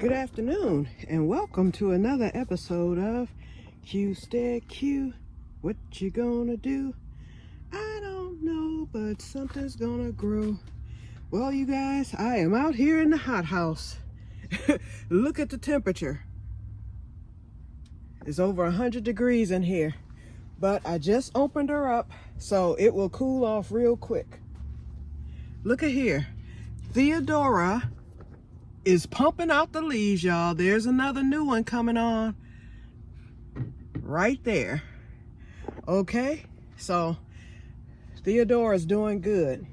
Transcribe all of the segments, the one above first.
Good afternoon and welcome to another episode of Que-stead-Que. What you gonna do? I don't know, but something's gonna grow. Well, you guys, I am out here in the hothouse. Look at the temperature. It's over 100 degrees in here, but I just opened her up so it will cool off real quick. Look at here. Theodora is pumping out the leaves, y'all. There's another new one coming on right there. Okay, so Theodora's doing good.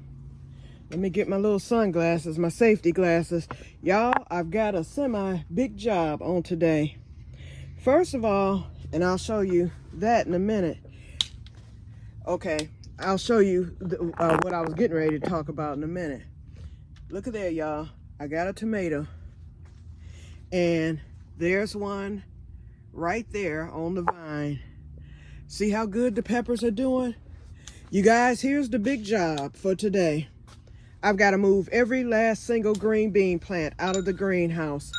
Let me get my little sunglasses, my safety glasses. Y'all, I've got a semi-big job on today. First of all, and I'll show you that in a minute. Okay, I'll show you what I was getting ready to talk about in a minute. Look at there, y'all. I got a tomato, and there's one right there on the vine. See how good the peppers are doing? You guys, here's the big job for today. I've got to move every last single green bean plant out of the greenhouse.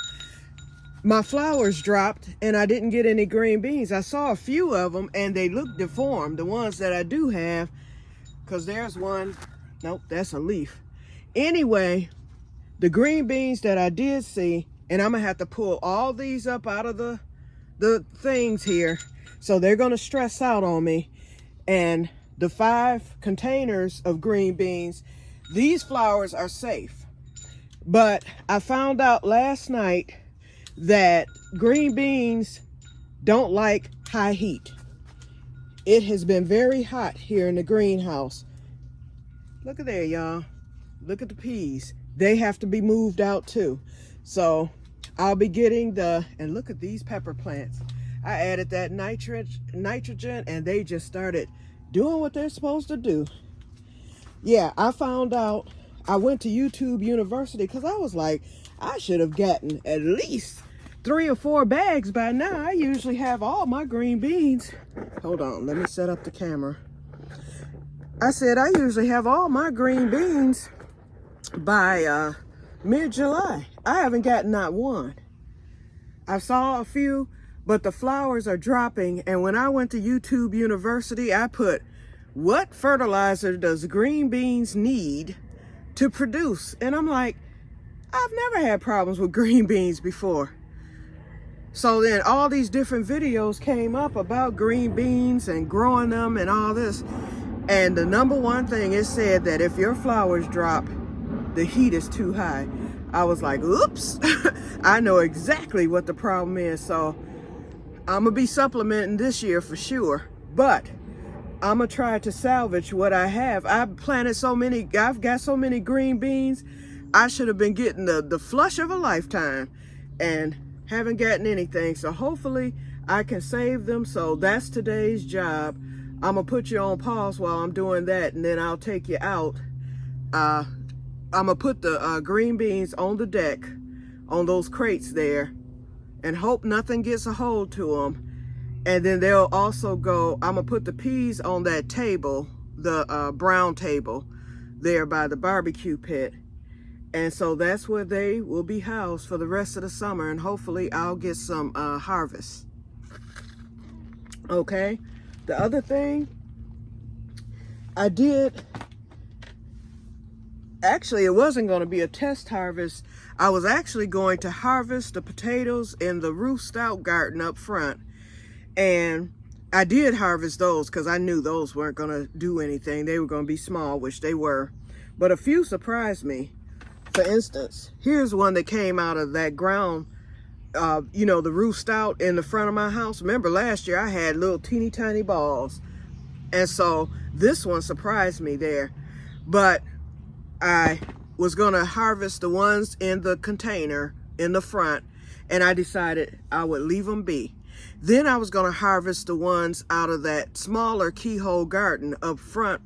My flowers dropped and I didn't get any green beans. I saw a few of them and they look deformed, the ones that I do have, because there's one. Nope, that's a leaf. Anyway, the green beans that I did see, and I'm gonna have to pull all these up out of the things here, so they're gonna stress out on me. And the 5 containers of green beans, these flowers are safe. But I found out last night that green beans don't like high heat. It has been very hot here in the greenhouse. Look at there, y'all. Look at the peas. They have to be moved out too. So I'll be getting and look at these pepper plants. I added that nitrogen and they just started doing what they're supposed to do. Yeah, I found out, I went to YouTube University because I was like, I should have gotten at least 3 or 4 bags by now. I usually have all my green beans. Hold on, let me set up the camera. I said I usually have all my green beans by mid-July. I haven't gotten not one. I saw a few, but the flowers are dropping. And when I went to YouTube University, I put, what fertilizer does green beans need to produce? And I'm like, I've never had problems with green beans before. So then all these different videos came up about green beans and growing them and all this. And the number one thing, it said that if your flowers drop, the heat is too high. I was like, oops, I know exactly what the problem is. So I'm gonna be supplementing this year for sure, but I'm gonna try to salvage what I have. I've got so many green beans. I should have been getting the flush of a lifetime and haven't gotten anything. So hopefully I can save them. So that's today's job. I'm gonna put you on pause while I'm doing that, and then I'll take you out. I'm gonna put the green beans on the deck, on those crates there, and hope nothing gets a hold to them. And then they'll also go, I'm gonna put the peas on that table, the brown table there by the barbecue pit. And so that's where they will be housed for the rest of the summer, and hopefully I'll get some harvest. Okay, the other thing I did, actually, it wasn't going to be a test harvest. I was actually going to harvest the potatoes in the roof stout garden up front. And I did harvest those because I knew those weren't going to do anything. They were going to be small, which they were. But a few surprised me. For instance, here's one that came out of that ground, you know, the roof stout in the front of my house. Remember last year I had little teeny tiny balls. And so this one surprised me there. But I was going to harvest the ones in the container in the front, and I decided I would leave them be. Then I was going to harvest the ones out of that smaller keyhole garden up front,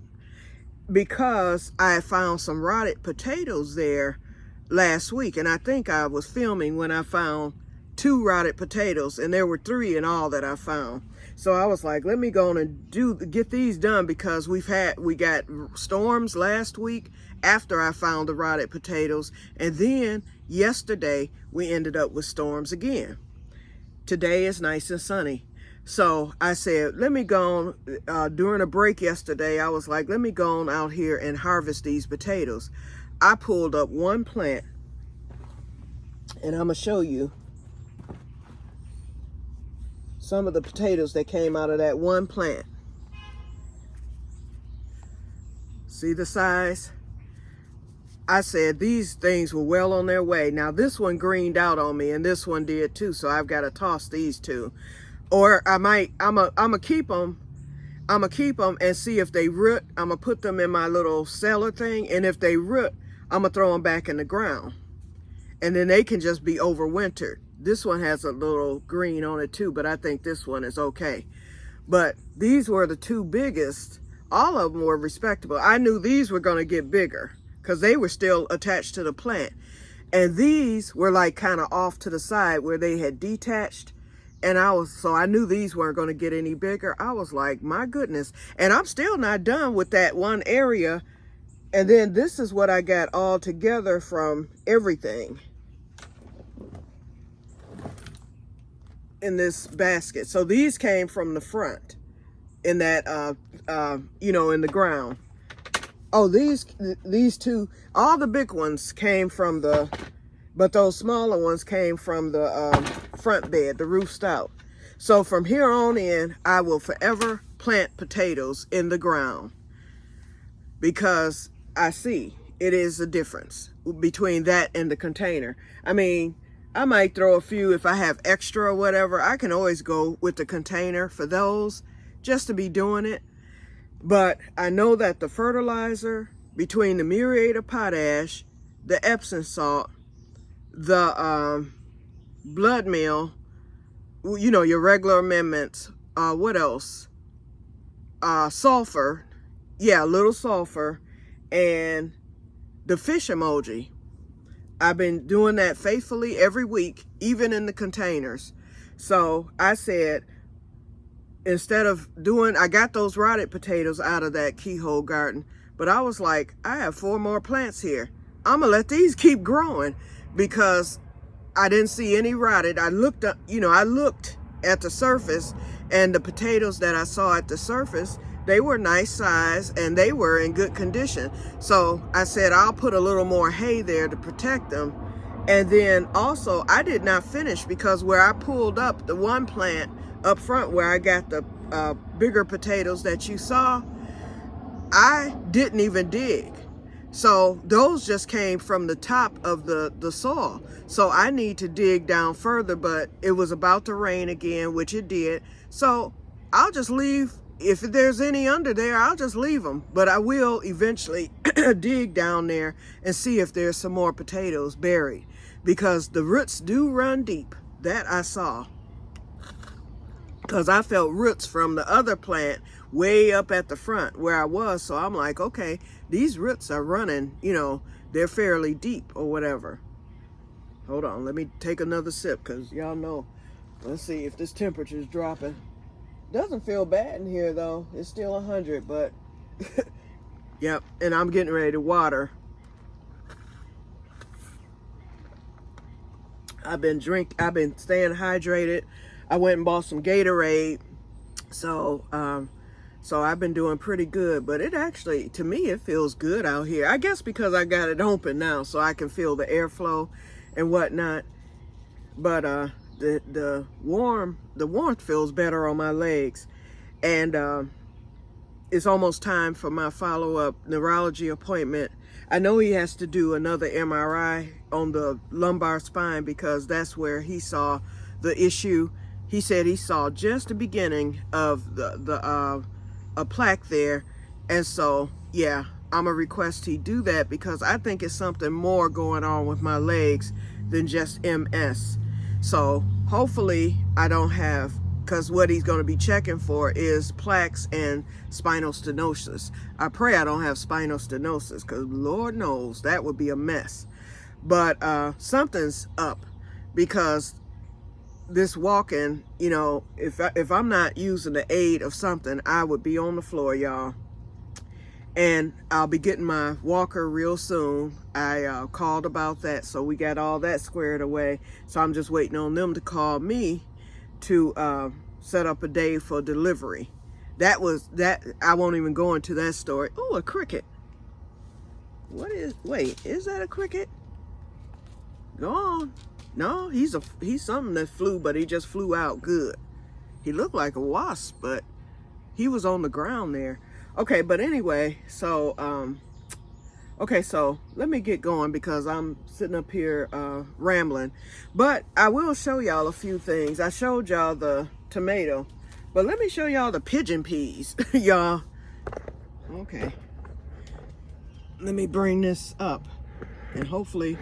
because I had found some rotted potatoes there last week. And I think I was filming when I found 2 rotted potatoes, and there were 3 in all that I found. So I was like, let me go on and get these done, because we got storms last week after I found the rotted potatoes. And then yesterday we ended up with storms again. Today is nice and sunny. So I said, let me go on, during a break yesterday, I was like, let me go on out here and harvest these potatoes. I pulled up one plant, and I'm gonna show you some of the potatoes that came out of that one plant. See the size? I said these things were well on their way. Now this one greened out on me, and this one did too, so I've got to toss these two. Or I'm gonna keep them. I'm gonna keep them and see if they root. I'm gonna put them in my little cellar thing, and if they root, I'm gonna throw them back in the ground, and then they can just be overwintered. This one has a little green on it too, but I think this one is okay. But these were the two biggest. All of them were respectable. I knew these were gonna get bigger because they were still attached to the plant, and these were like kind of off to the side where they had detached. And so I knew these weren't going to get any bigger. I was like, my goodness. And I'm still not done with that one area. And then this is what I got all together from everything in this basket. So these came from the front in that, in the ground. Oh, these two, all the big ones came from but those smaller ones came from the front bed, the roof stout. So from here on in, I will forever plant potatoes in the ground, because I see it is a difference between that and the container. I mean, I might throw a few if I have extra or whatever. I can always go with the container for those, just to be doing it. But I know that the fertilizer, between the muriate of potash, the Epsom salt, the blood meal, your regular amendments, what else? Sulfur, yeah, a little sulfur, and the fish emoji. I've been doing that faithfully every week, even in the containers. So I said, instead of I got those rotted potatoes out of that keyhole garden, but I was like, I have 4 more plants here. I'm gonna let these keep growing, because I didn't see any rotted. I looked up, I looked at the surface, and the potatoes that I saw at the surface, they were nice size and they were in good condition. So I said, I'll put a little more hay there to protect them. And then also, I did not finish, because where I pulled up the one plant up front where I got the bigger potatoes that you saw, I didn't even dig. So those just came from the top of the soil. So I need to dig down further, but it was about to rain again, which it did. So I'll just leave. If there's any under there, I'll just leave them. But I will eventually dig down there and see if there's some more potatoes buried, because the roots do run deep. That I saw, because I felt roots from the other plant way up at the front where I was. So I'm like, okay, these roots are running, they're fairly deep or whatever. Hold on, let me take another sip, because y'all know, let's see if this temperature is dropping. Doesn't feel bad in here though. It's still 100, but yep. And I'm getting ready to water. I've been staying hydrated. I went and bought some Gatorade. So I've been doing pretty good, but it actually, to me, it feels good out here. I guess because I got it open now, so I can feel the airflow and whatnot. But the warmth feels better on my legs. And it's almost time for my follow-up neurology appointment. I know he has to do another MRI on the lumbar spine, because that's where he saw the issue. He said he saw just the beginning of a plaque there. And so, yeah, I'm gonna request he do that, because I think it's something more going on with my legs than just MS. So hopefully I don't have, because what he's going to be checking for is plaques and spinal stenosis. I pray I don't have spinal stenosis, because Lord knows that would be a mess. But something's up, because this walking, you know, if I'm not using the aid of something, I would be on the floor, y'all. And I'll be getting my walker real soon. I called about that, so we got all that squared away. So I'm just waiting on them to call me to set up a day for delivery. That I won't even go into that story. Oh, a cricket. Wait, is that a cricket? Go on. No, he's something that flew, but he just flew out good. He looked like a wasp, but he was on the ground there. Okay, but anyway, so okay, so let me get going because I'm sitting up here rambling. But I will show y'all a few things. I showed y'all the tomato, but let me show y'all the pigeon peas, y'all. Okay. Let me bring this up, and hopefully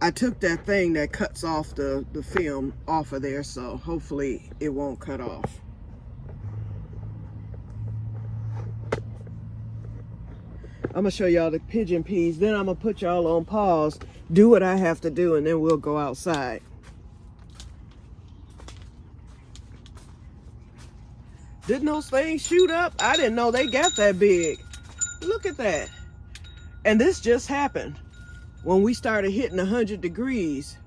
I took that thing that cuts off the film off of there, so hopefully it won't cut off. I'm gonna show y'all the pigeon peas, then I'm gonna put y'all on pause, do what I have to do, and then we'll go outside. Didn't those things shoot up? I didn't know they got that big. Look at that. And this just happened when we started hitting 100 degrees.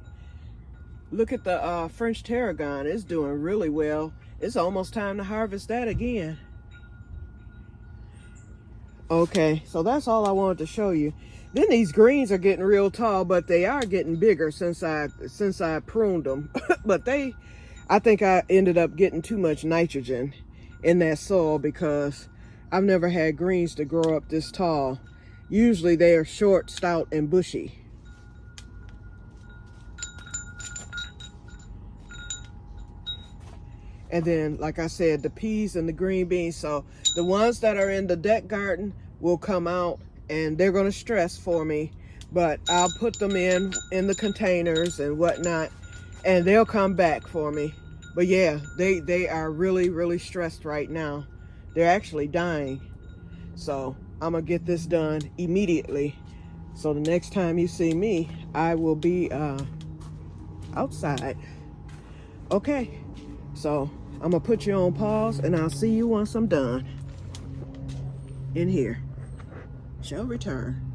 Look at the French tarragon. It's doing really well. It's almost time to harvest that again. Okay, so that's all I wanted to show you. Then these greens are getting real tall, but they are getting bigger since I pruned them. But I think I ended up getting too much nitrogen in that soil because I've never had greens to grow up this tall. Usually they are short, stout, and bushy. And then, like I said, the peas and the green beans. So the ones that are in the deck garden will come out and they're going to stress for me. But I'll put them in the containers and whatnot, and they'll come back for me. But yeah, they are really, really stressed right now. They're actually dying. So I'm going to get this done immediately. So the next time you see me, I will be outside. Okay, so I'm going to put you on pause, and I'll see you once I'm done in here. Shall return.